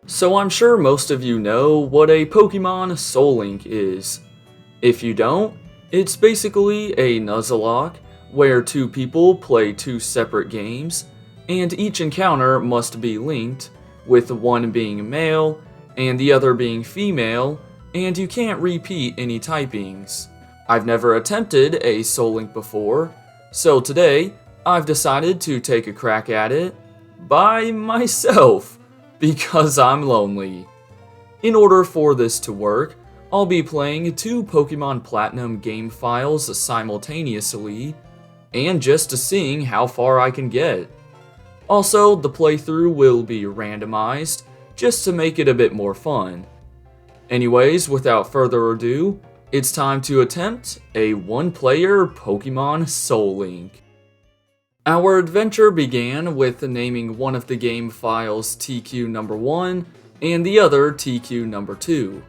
So I'm sure most of you know what a Pokemon Soullink is. If you don't, it's basically a Nuzlocke where two people play two separate games, and each encounter must be linked, with one being male and the other being female, and you can't repeat any typings. I've never attempted a Soullink before, so today I've decided to take a crack at it by myself because I'm lonely. In order for this to work, I'll be playing two Pokemon Platinum game files simultaneously, and just seeing how far I can get. Also, the playthrough will be randomized, just to make it a bit more fun. Anyways, without further ado, it's time to attempt a one-player Pokemon Soullink. Our adventure began with naming one of the game files TQ number 1 and the other TQ number 2.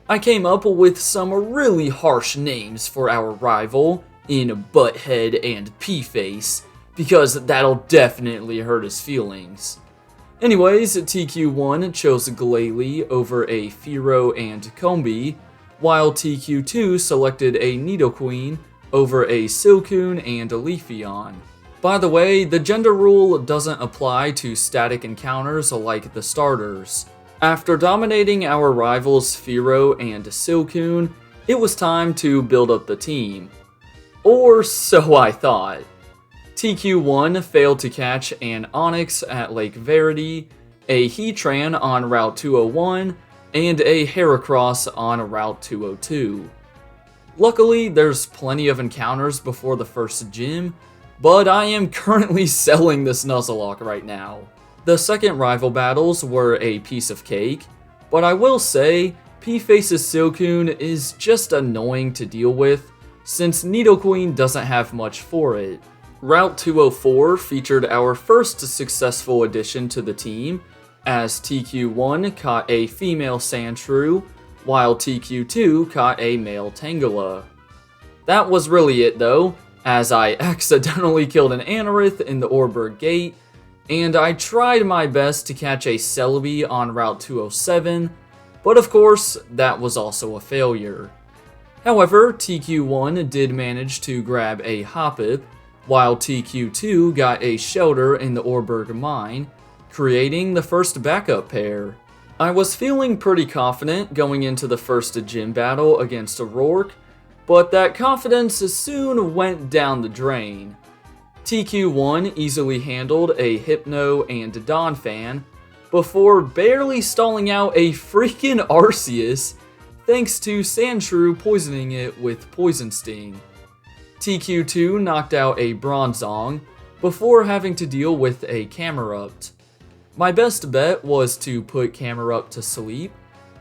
I came up with some really harsh names for our rival in Butthead and P-Face, because that'll definitely hurt his feelings. Anyways, TQ1 chose Glalie over a Fearow and Combee, while TQ2 selected a Nidoqueen over a Silcoon and a Leafeon. By the way, the gender rule doesn't apply to static encounters like the starters. After dominating our rivals Fearow and Silcoon, it was time to build up the team. Or so I thought. TQ1 failed to catch an Onix at Lake Verity, a Heatran on Route 201, and a Heracross on Route 202. Luckily, there's plenty of encounters before the first gym, but I am currently selling this Nuzlocke right now. The second rival battles were a piece of cake, but I will say, P-Face's Silcoon is just annoying to deal with, since Nidoqueen doesn't have much for it. Route 204 featured our first successful addition to the team, as TQ1 caught a female Sandshrew, while TQ2 caught a male Tangela. That was really it though, as I accidentally killed an Anorith in the Orberg Gate, and I tried my best to catch a Celebi on Route 207, but of course, that was also a failure. However, TQ1 did manage to grab a Hoppip, while TQ2 got a Shelter in the Orberg Mine, creating the first backup pair. I was feeling pretty confident going into the first gym battle against Rourke, but that confidence soon went down the drain. TQ1 easily handled a Hypno and Donphan, before barely stalling out a freaking Arceus, thanks to Sandshrew poisoning it with Poison Sting. TQ2 knocked out a Bronzong, before having to deal with a Camerupt. My best bet was to put Camerupt to sleep,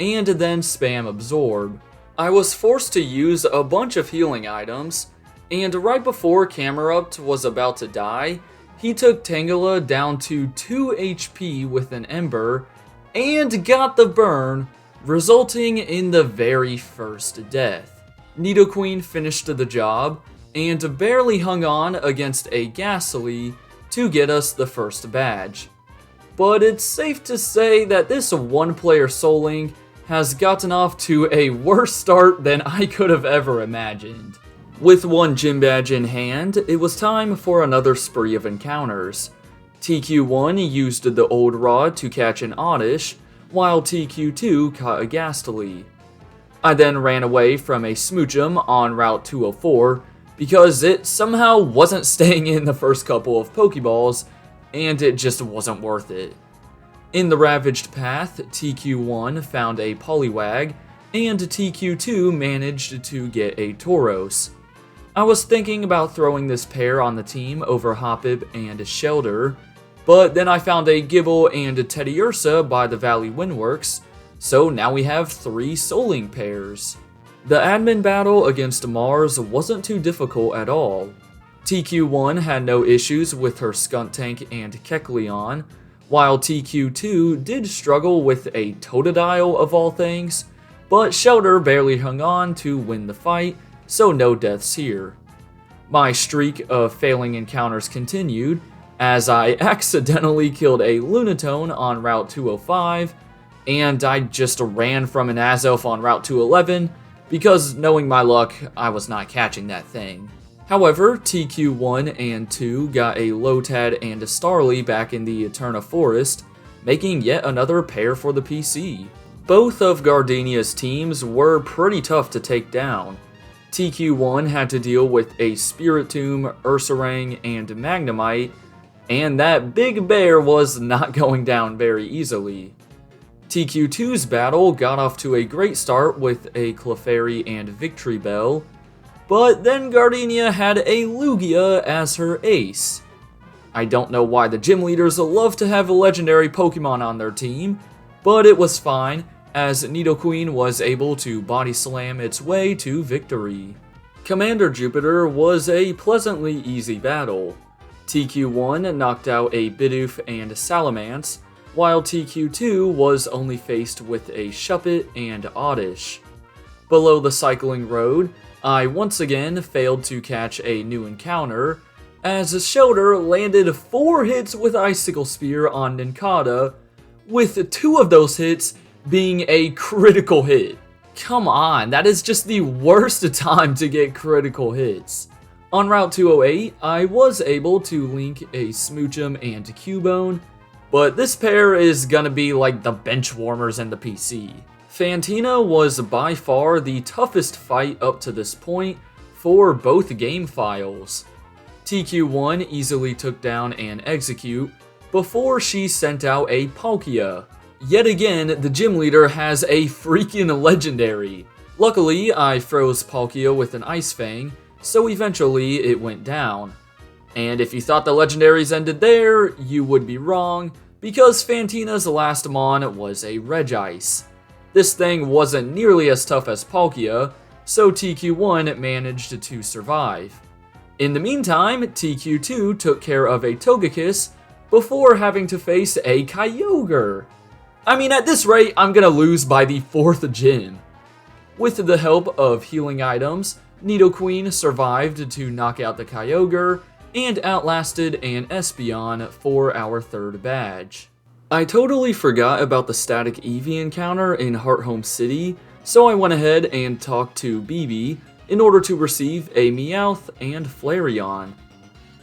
and then spam Absorb. I was forced to use a bunch of healing items, and right before Camerupt was about to die, he took Tangela down to 2 HP with an Ember, and got the burn, resulting in the very first death. Nidoqueen finished the job, and barely hung on against a Ghastly to get us the first badge. But it's safe to say that this one-player Soullink has gotten off to a worse start than I could have ever imagined. With one gym badge in hand, it was time for another spree of encounters. TQ1 used the Old Rod to catch an Oddish, while TQ2 caught a Ghastly. I then ran away from a Smoochum on Route 204, because it somehow wasn't staying in the first couple of Pokeballs, and it just wasn't worth it. In the Ravaged Path, TQ1 found a Poliwag, and TQ2 managed to get a Tauros. I was thinking about throwing this pair on the team over Hoppip and Shelter, but then I found a Gibble and a Teddiursa by the Valley Windworks, so now we have 3 Soullink pairs. The admin battle against Mars wasn't too difficult at all. TQ1 had no issues with her Skuntank and Kecleon, while TQ2 did struggle with a Totodile of all things, but Shelter barely hung on to win the fight, so no deaths here. My streak of failing encounters continued, as I accidentally killed a Lunatone on Route 205, and I just ran from an Azelf on Route 211, because knowing my luck, I was not catching that thing. However, TQ1 and 2 got a Lotad and a Starly back in the Eterna Forest, making yet another pair for the PC. Both of Gardenia's teams were pretty tough to take down. TQ1 had to deal with a Spiritomb, Ursaring, and Magnemite, and that big bear was not going down very easily. TQ2's battle got off to a great start with a Clefairy and Victory Bell, but then Gardenia had a Lugia as her ace. I don't know why the gym leaders love to have a legendary Pokemon on their team, but it was fine, as Nidoqueen was able to body slam its way to victory. Commander Jupiter was a pleasantly easy battle. TQ1 knocked out a Bidoof and Salamence, while TQ2 was only faced with a Shuppet and Oddish. Below the cycling road, I once again failed to catch a new encounter, as Shellder landed 4 hits with Icicle Spear on Nincada, with 2 of those hits being a critical hit. Come on, that is just the worst time to get critical hits. On Route 208, I was able to link a Smoochum and Cubone, but this pair is gonna be like the bench warmers in the PC. Fantina was by far the toughest fight up to this point for both game files. TQ1 easily took down an Execute before she sent out a Palkia. Yet again, the gym leader has a freaking legendary. Luckily, I froze Palkia with an Ice Fang, so eventually it went down. And if you thought the legendaries ended there, you would be wrong, because Fantina's last Mon was a Regice. This thing wasn't nearly as tough as Palkia, so TQ1 managed to survive. In the meantime, TQ2 took care of a Togekiss before having to face a Kyogre. I mean, at this rate, I'm gonna lose by the 4th gym. With the help of healing items, Nidoqueen survived to knock out the Kyogre and outlasted an Espeon for our 3rd badge. I totally forgot about the static Eevee encounter in Hearthome City, so I went ahead and talked to BB in order to receive a Meowth and Flareon.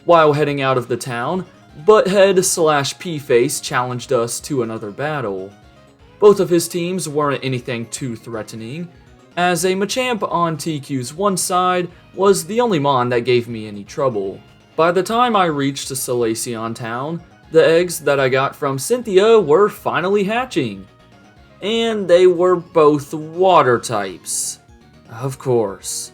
While heading out of the town, Butthead/P-Face challenged us to another battle. Both of his teams weren't anything too threatening, as a Machamp on TQ's one side was the only Mon that gave me any trouble. By the time I reached Solaceon Town, the eggs that I got from Cynthia were finally hatching. And they were both water types. Of course.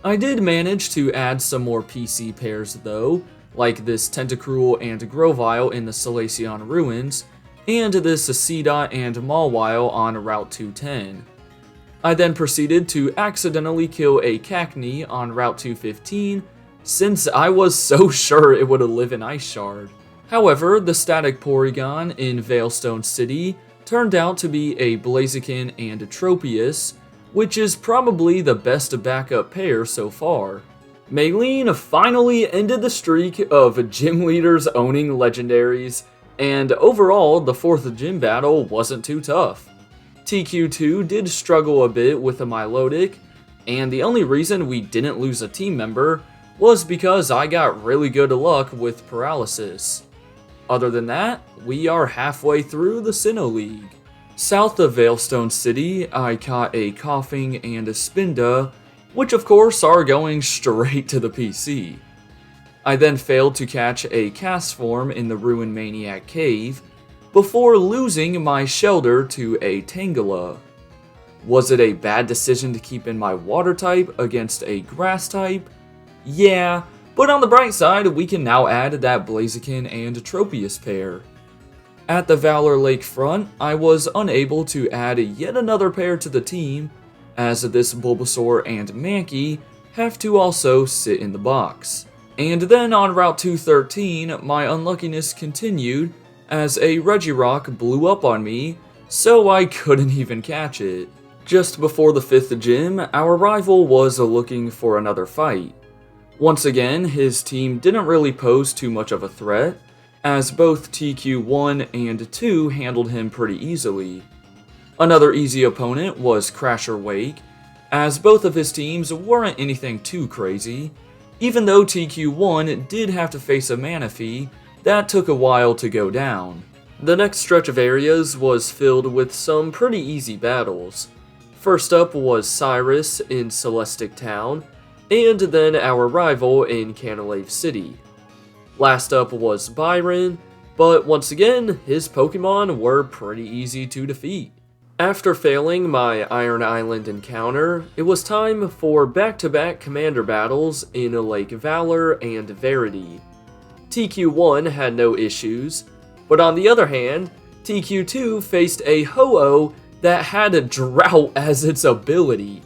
I did manage to add some more PC pairs though, like this Tentacruel and Grovyle in the Solaceon Ruins, and this Seedot and Mawile on Route 210. I then proceeded to accidentally kill a Cacnea on Route 215, since I was so sure it would live in Ice Shard. However, the static Porygon in Veilstone City turned out to be a Blaziken and a Tropius, which is probably the best backup pair so far. Maylene finally ended the streak of gym leaders owning legendaries, and overall, the 4th gym battle wasn't too tough. TQ2 did struggle a bit with a Milotic, and the only reason we didn't lose a team member was because I got really good luck with Paralysis. Other than that, we are halfway through the Sinnoh League. South of Veilstone City, I caught a Coughing and a Spinda, which of course are going straight to the PC. I then failed to catch a Castform in the Ruin Maniac Cave, before losing my Shellder to a Tangela. Was it a bad decision to keep in my Water type against a Grass type? Yeah, but on the bright side, we can now add that Blaziken and Tropius pair. At the Valor Lake front, I was unable to add yet another pair to the team, as this Bulbasaur and Mankey have to also sit in the box. And then on Route 213, my unluckiness continued as a Regirock blew up on me, so I couldn't even catch it. Just before the 5th gym, our rival was looking for another fight. Once again, his team didn't really pose too much of a threat, as both TQ1 and 2 handled him pretty easily. Another easy opponent was Crasher Wake, as both of his teams weren't anything too crazy, even though TQ1 did have to face a Manaphy that took a while to go down. The next stretch of areas was filled with some pretty easy battles. First up was Cyrus in Celestic Town, and then our rival in Canalave City. Last up was Byron, but once again, his Pokemon were pretty easy to defeat. After failing my Iron Island encounter, it was time for back-to-back commander battles in Lake Valor and Verity. TQ1 had no issues, but on the other hand, TQ2 faced a Ho-Oh that had a Drought as its ability.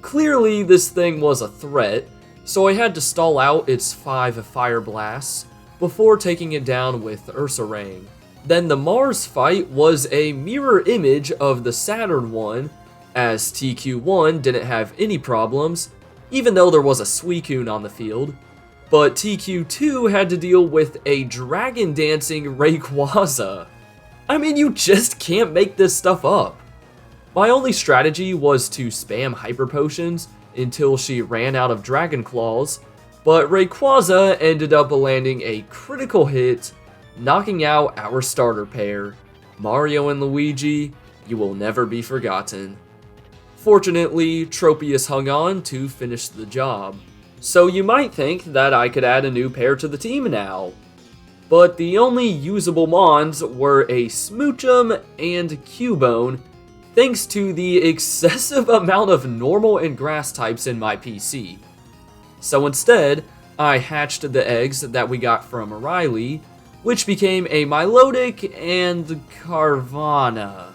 Clearly this thing was a threat, so I had to stall out its 5 Fire Blasts before taking it down with Ursaring. Then the Mars fight was a mirror image of the Saturn one, as TQ1 didn't have any problems, even though there was a Suicune on the field, but TQ2 had to deal with a dragon dancing Rayquaza. I mean, you just can't make this stuff up. My only strategy was to spam Hyper Potions until she ran out of Dragon Claws, but Rayquaza ended up landing a critical hit, knocking out our starter pair. Mario and Luigi, you will never be forgotten. Fortunately, Tropius hung on to finish the job. So you might think that I could add a new pair to the team now. But the only usable Mons were a Smoochum and Cubone, thanks to the excessive amount of normal and grass types in my PC. So instead, I hatched the eggs that we got from Riley, which became a Milotic and Carvana.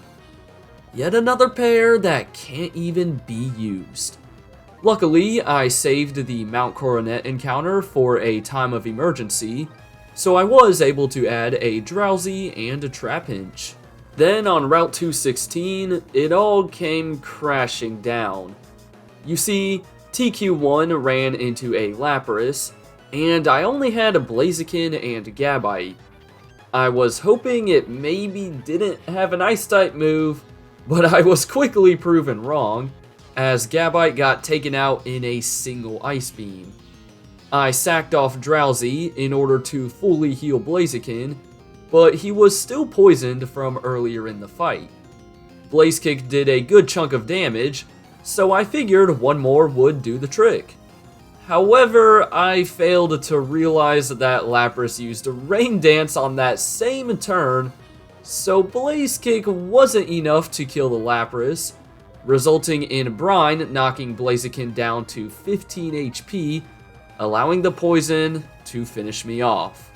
Yet another pair that can't even be used. Luckily, I saved the Mount Coronet encounter for a time of emergency, so I was able to add a Drowsy and a Trapinch. Then on Route 216, it all came crashing down. You see, TQ1 ran into a Lapras, and I only had a Blaziken and Gabite. I was hoping it maybe didn't have an Ice-type move, but I was quickly proven wrong, as Gabite got taken out in a single Ice Beam. I sacked off Drowsy in order to fully heal Blaziken, but he was still poisoned from earlier in the fight. Blaze Kick did a good chunk of damage, so I figured one more would do the trick. However, I failed to realize that Lapras used a Rain Dance on that same turn, so Blaze Kick wasn't enough to kill the Lapras, resulting in Brine knocking Blaziken down to 15 HP, allowing the poison to finish me off.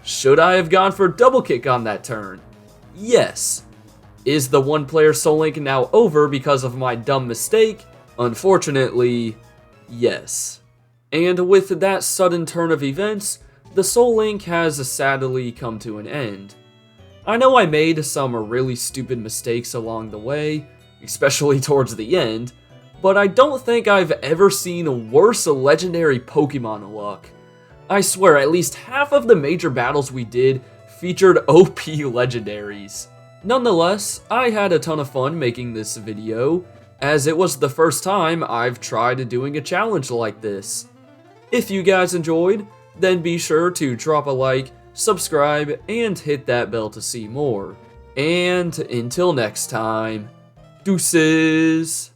Should I have gone for Double Kick on that turn? Yes. Is the one-player Soullink now over because of my dumb mistake? Unfortunately, yes. And with that sudden turn of events, the Soullink has sadly come to an end. I know I made some really stupid mistakes along the way, especially towards the end, but I don't think I've ever seen worse legendary Pokemon luck. I swear, at least half of the major battles we did featured OP legendaries. Nonetheless, I had a ton of fun making this video, as it was the first time I've tried doing a challenge like this. If you guys enjoyed, then be sure to drop a like, subscribe, and hit that bell to see more. And until next time, deuces!